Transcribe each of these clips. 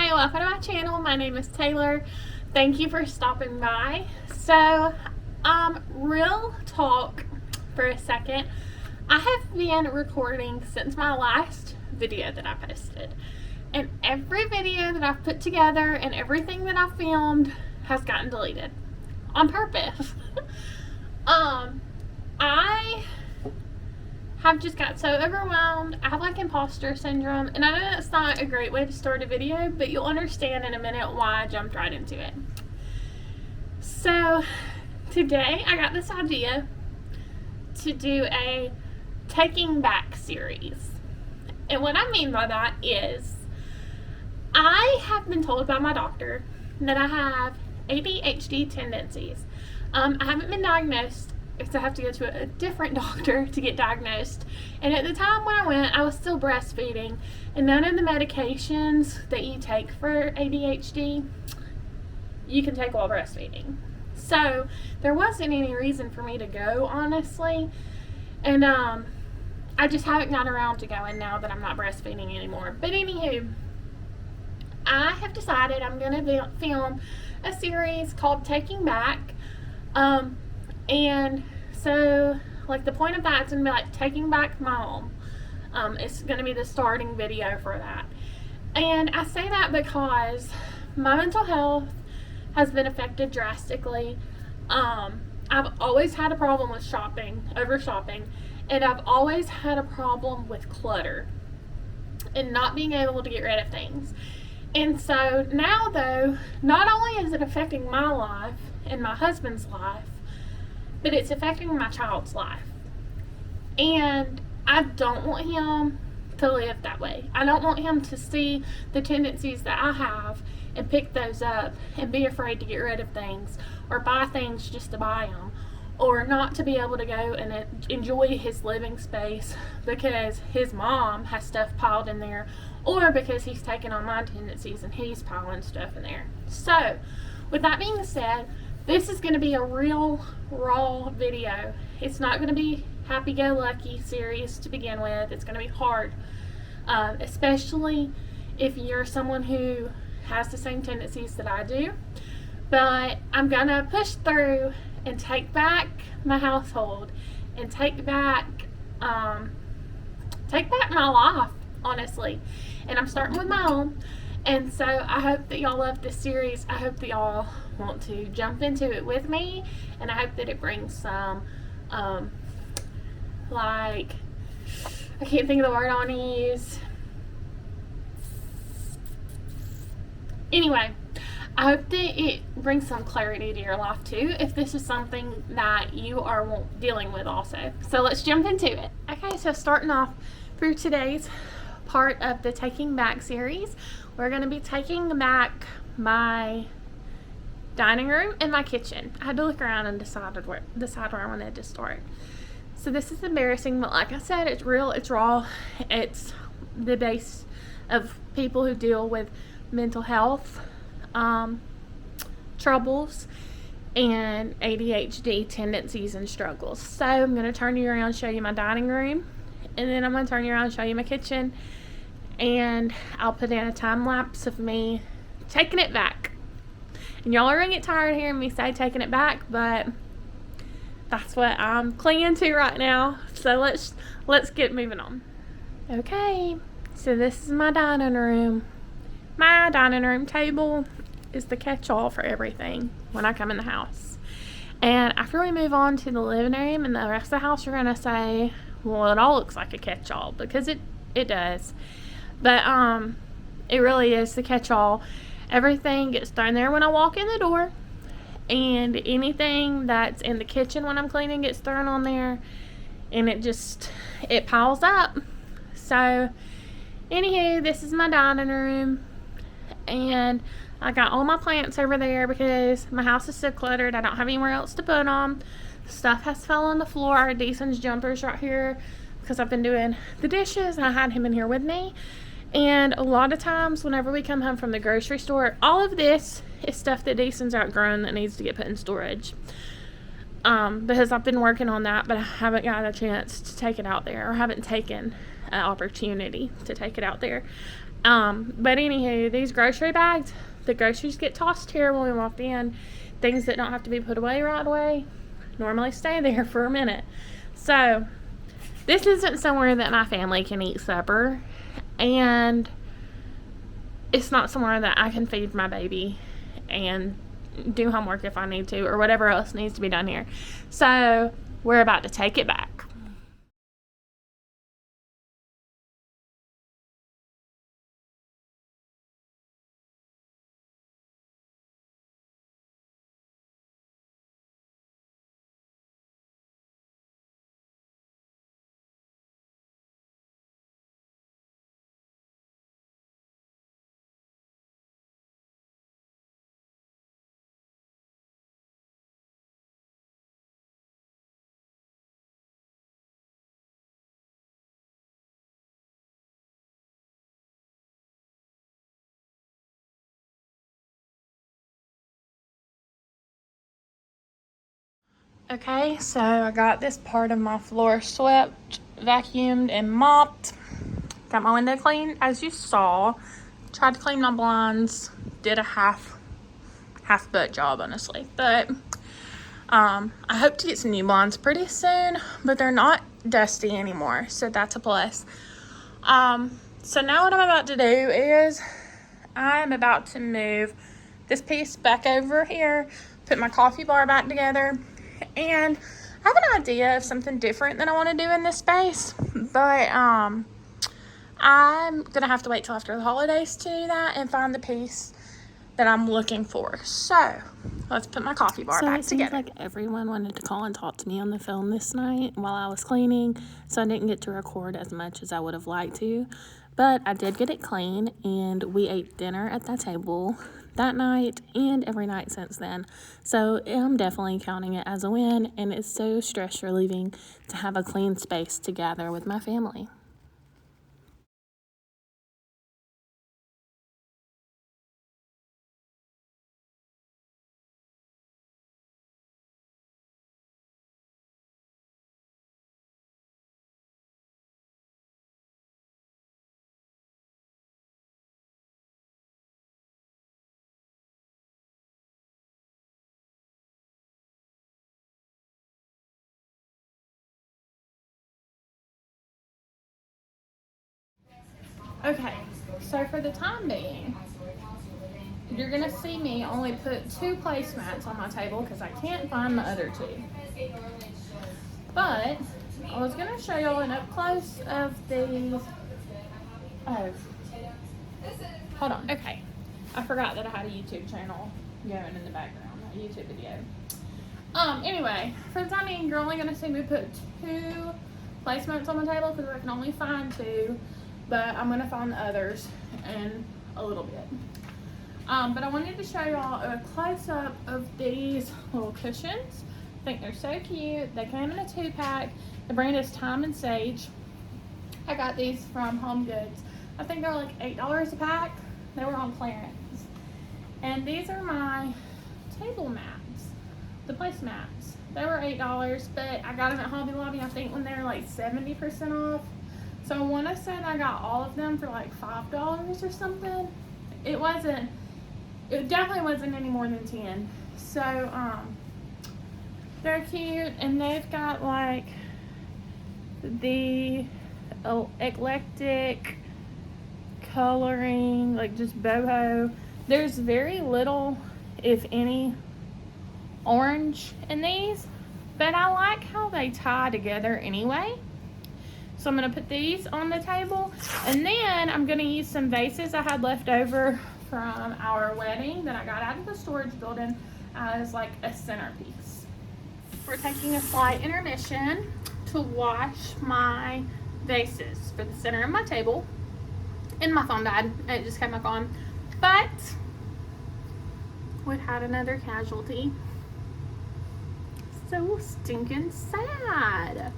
Hi, welcome to my channel. My name is Taylor. Thank you for stopping by. So, real talk for a second. I have been recording since my last video that I posted. And every video that I've put together and everything that I've filmed has gotten deleted. On purpose. I have just got so overwhelmed. I have like imposter syndrome, and I know that's not a great way to start a video, but you'll understand in a minute why I jumped right into it. So today I got this idea to do a taking back series, and what I mean by that is I have been told by my doctor that I have ADHD tendencies. I haven't been diagnosed because I have to go to a different doctor to get diagnosed. And at the time when I went, I was still breastfeeding, and none of the medications that you take for ADHD you can take while breastfeeding. So there wasn't any reason for me to go, honestly. And I just haven't gotten around to going now that I'm not breastfeeding anymore. But anywho, I have decided I'm going to film a series called Taking Back. And so, like, the point of that is going to be like taking back my home. It's going to be the starting video for that. And I say that because my mental health has been affected drastically. I've always had a problem with over shopping, and I've always had a problem with clutter and not being able to get rid of things. And so now, though, not only is it affecting my life and my husband's life, but it's affecting my child's life. And I don't want him to live that way. I don't want him to see the tendencies that I have and pick those up and be afraid to get rid of things or buy things just to buy them, or not to be able to go and enjoy his living space because his mom has stuff piled in there, or because he's taken on my tendencies and he's piling stuff in there. So, with that being said, this is going to be a real raw video. It's not going to be happy-go-lucky series to begin with. It's going to be hard, especially if you're someone who has the same tendencies that I do. But I'm going to push through and take back my household and take back my life, honestly. And I'm starting with my own. And so I hope that y'all love this series. I hope that y'all want to jump into it with me, and I hope that it brings some like, I can't think of the word I want to use. Anyway, I hope that it brings some clarity to your life too, if this is something that you are dealing with also. So let's jump into it. Okay, so starting off for today's part of the Taking Back series, we're going to be taking back my dining room and my kitchen. I had to look around and decide where I wanted to start. So this is embarrassing, but like I said, it's real, it's raw. It's the base of people who deal with mental health troubles and ADHD tendencies and struggles. So I'm going to turn you around, show you my dining room, and then I'm going to turn you around and show you my kitchen, and I'll put in a time lapse of me taking it back. And y'all are going to get tired of hearing me say taking it back, but that's what I'm clinging to right now. So let's get moving on. Okay, so this is my dining room. My dining room table is the catch-all for everything when I come in the house. And after we move on to the living room and the rest of the house, you're going to say, well, it all looks like a catch-all, because it does. But it really is the catch-all. Everything gets thrown there when I walk in the door, and anything that's in the kitchen when I'm cleaning gets thrown on there, and it piles up. So anywho, this is my dining room, and I got all my plants over there because my house is so cluttered. I don't have anywhere else to put them. Stuff has fell on the floor. Deason's jumper's right here because I've been doing the dishes, and I had him in here with me. And a lot of times whenever we come home from the grocery store, all of this is stuff that Deason's outgrown that needs to get put in storage. because I've been working on that, but I haven't got a chance to take it out there, or haven't taken an opportunity to take it out there. But anywho, these grocery bags, the groceries get tossed here when we walk in. Things that don't have to be put away right away normally stay there for a minute. So this isn't somewhere that my family can eat supper, and it's not somewhere that I can feed my baby and do homework if I need to, or whatever else needs to be done here. So we're about to take it back. Okay, so I got this part of my floor swept, vacuumed, and mopped. Got my window clean, as you saw. Tried to clean my blinds. Did a half butt job, honestly. But I hope to get some new blinds pretty soon, but they're not dusty anymore, so that's a plus. So now what I'm about to do is I'm about to move this piece back over here, put my coffee bar back together, and I have an idea of something different that I want to do in this space, but I'm gonna have to wait till after the holidays to do that and find the piece that I'm looking for. So let's put my coffee bar back together. Like everyone wanted to call and talk to me on the phone this night while I was cleaning, so I didn't get to record as much as I would have liked to, but I did get it clean, and we ate dinner at that table that night and every night since then. So I'm definitely counting it as a win, and it's so stress relieving to have a clean space to gather with my family. Okay, so for the time being, you're gonna see me only put 2 placemats on my table because I can't find the other 2. But I was gonna show y'all an up close of these. Oh, hold on. Okay, I forgot that I had a YouTube channel going in the background, a YouTube video. Anyway, for the time being, you're only gonna see me put 2 placemats on my table because I can only find 2. But I'm going to find the others in a little bit. But I wanted to show y'all a close-up of these little cushions. I think they're so cute. They came in a 2-pack. The brand is Time and Sage. I got these from Home Goods. I think they're like $8 a pack. They were on clearance. And these are my table mats, the placemats. They were $8, but I got them at Hobby Lobby, I think, when they were like 70% off. So I want to say that I got all of them for like $5 or something. It definitely wasn't any more than 10. So they're cute, and they've got like the eclectic coloring, like just boho. There's very little, if any, orange in these, but I like how they tie together anyway. So I'm going to put these on the table, and then I'm going to use some vases I had left over from our wedding that I got out of the storage building as like a centerpiece. We're taking a slight intermission to wash my vases for the center of my table, and my phone died. It just came back on, but we had another casualty. So stinking sad.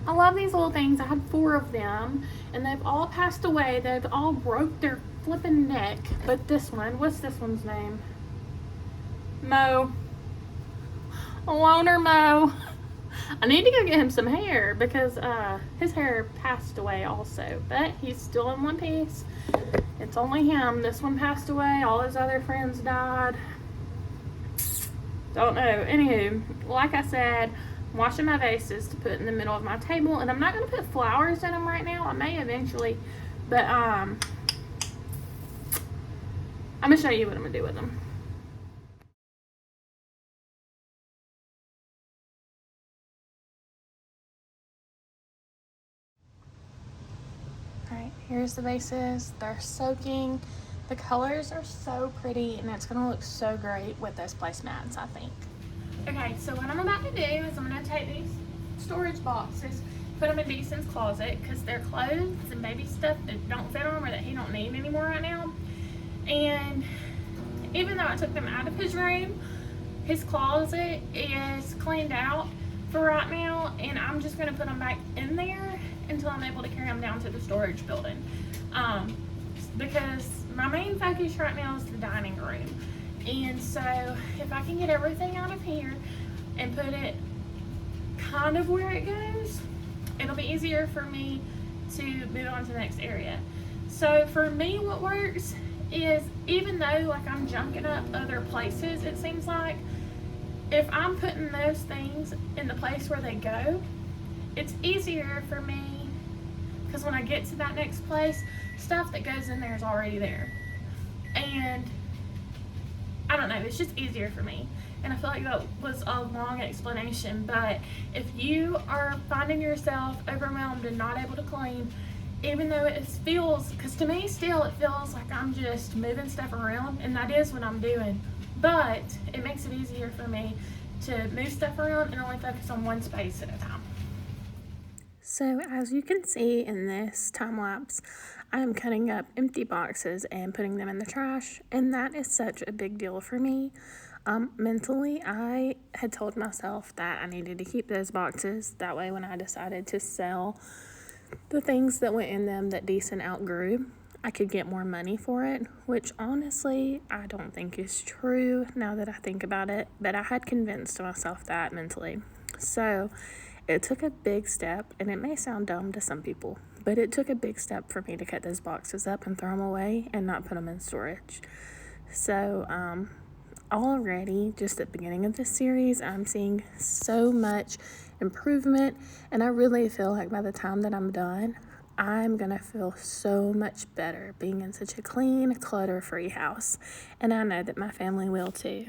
I love these little things. I had 4 of them, and they've all passed away. They've all broke their flipping neck. But this one, what's this one's name? Mo. Loner Mo. I need to go get him some hair because his hair passed away also, but he's still in one piece. It's only him. This one passed away. All his other friends died. Don't know. Anywho, like I said, I'm washing my vases to put in the middle of my table, and I'm not going to put flowers in them right now. I may eventually, but I'm going to show you what I'm going to do with them. Alright, here's the vases. They're soaking. The colors are so pretty, and it's going to look so great with those placemats, I think. Okay, so what I'm about to do is I'm going to take these storage boxes, put them in Deason's closet because they're clothes and baby stuff that don't fit on or that he don't need anymore right now. And even though I took them out of his room, his closet is cleaned out for right now, and I'm just going to put them back in there until I'm able to carry them down to the storage building. Because my main focus right now is the dining room. And so if I can get everything out of here and put it kind of where it goes, it'll be easier for me to move on to the next area. So for me, what works is, even though like I'm junking up other places, it seems like, if I'm putting those things in the place where they go, it's easier for me because when I get to that next place, stuff that goes in there is already there. And I don't know, it's just easier for me. And I feel like that was a long explanation, but if you are finding yourself overwhelmed and not able to clean, even though it feels, because to me still it feels like I'm just moving stuff around, and that is what I'm doing, but it makes it easier for me to move stuff around and only focus on one space at a time. So as you can see in this time lapse, I am cutting up empty boxes and putting them in the trash, and that is such a big deal for me. Mentally, I had told myself that I needed to keep those boxes. That way when I decided to sell the things that went in them that Deason outgrew, I could get more money for it, which honestly, I don't think is true now that I think about it, but I had convinced myself that mentally. So it took a big step, and it may sound dumb to some people, but it took a big step for me to cut those boxes up and throw them away and not put them in storage. So already, just at the beginning of this series, I'm seeing so much improvement, and I really feel like by the time that I'm done, I'm gonna feel so much better being in such a clean, clutter-free house, and I know that my family will too.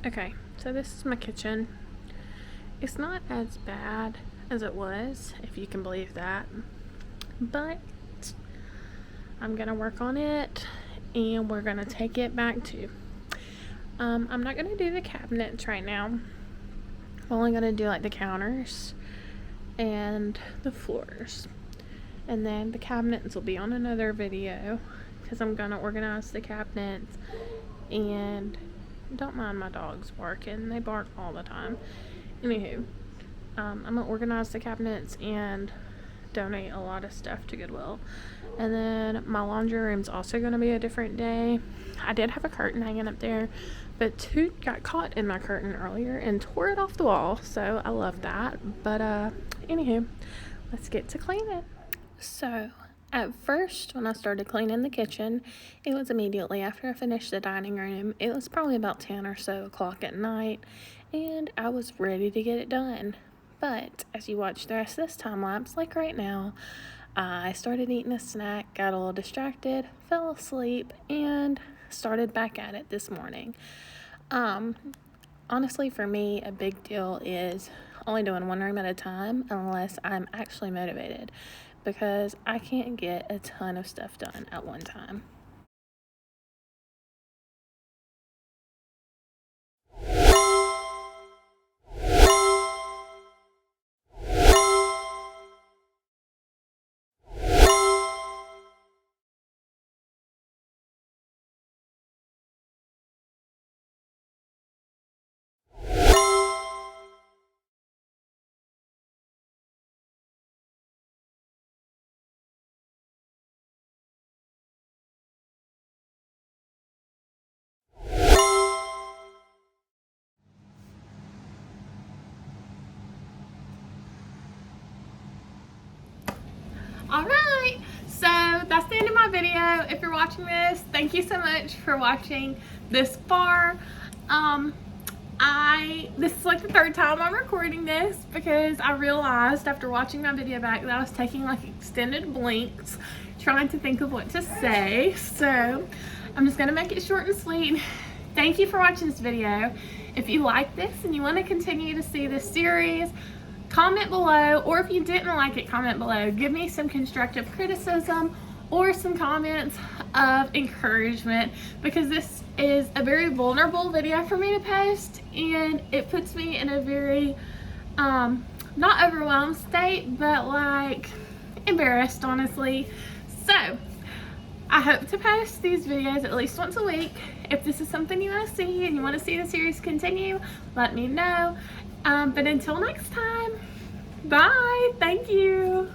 Okay, so this is my kitchen. It's not as bad as it was, if you can believe that, but I'm gonna work on it, and we're gonna take it back to, I'm not gonna do the cabinets right now. I'm only gonna do like the counters and the floors, and then the cabinets will be on another video because I'm gonna organize the cabinets. And don't mind my dogs barking, they bark all the time. Anywho, I'm gonna organize the cabinets and donate a lot of stuff to Goodwill. And then my laundry room's also gonna be a different day. I did have a curtain hanging up there, but Toot got caught in my curtain earlier and tore it off the wall, so I love that. But anywho, let's get to cleaning. So at first, when I started cleaning the kitchen, it was immediately after I finished the dining room. It was probably about 10 or so o'clock at night, and I was ready to get it done. But as you watch the rest of this time lapse, like right now, I started eating a snack, got a little distracted, fell asleep, and started back at it this morning. Honestly, for me, a big deal is only doing one room at a time unless I'm actually motivated, because I can't get a ton of stuff done at one time. Alright, so that's the end of my video. If you're watching this, thank you so much for watching this far. This is like the third time I'm recording this because I realized after watching my video back that I was taking like extended blinks trying to think of what to say. So I'm just gonna make it short and sweet. Thank you for watching this video. If you like this and you want to continue to see this series, comment below, or if you didn't like it, comment below. Give me some constructive criticism or some comments of encouragement, because this is a very vulnerable video for me to post and it puts me in a very not overwhelmed state, but like embarrassed, honestly. So I hope to post these videos at least once a week. If this is something you want to see and you want to see the series continue, let me know. But until next time, bye. Thank you.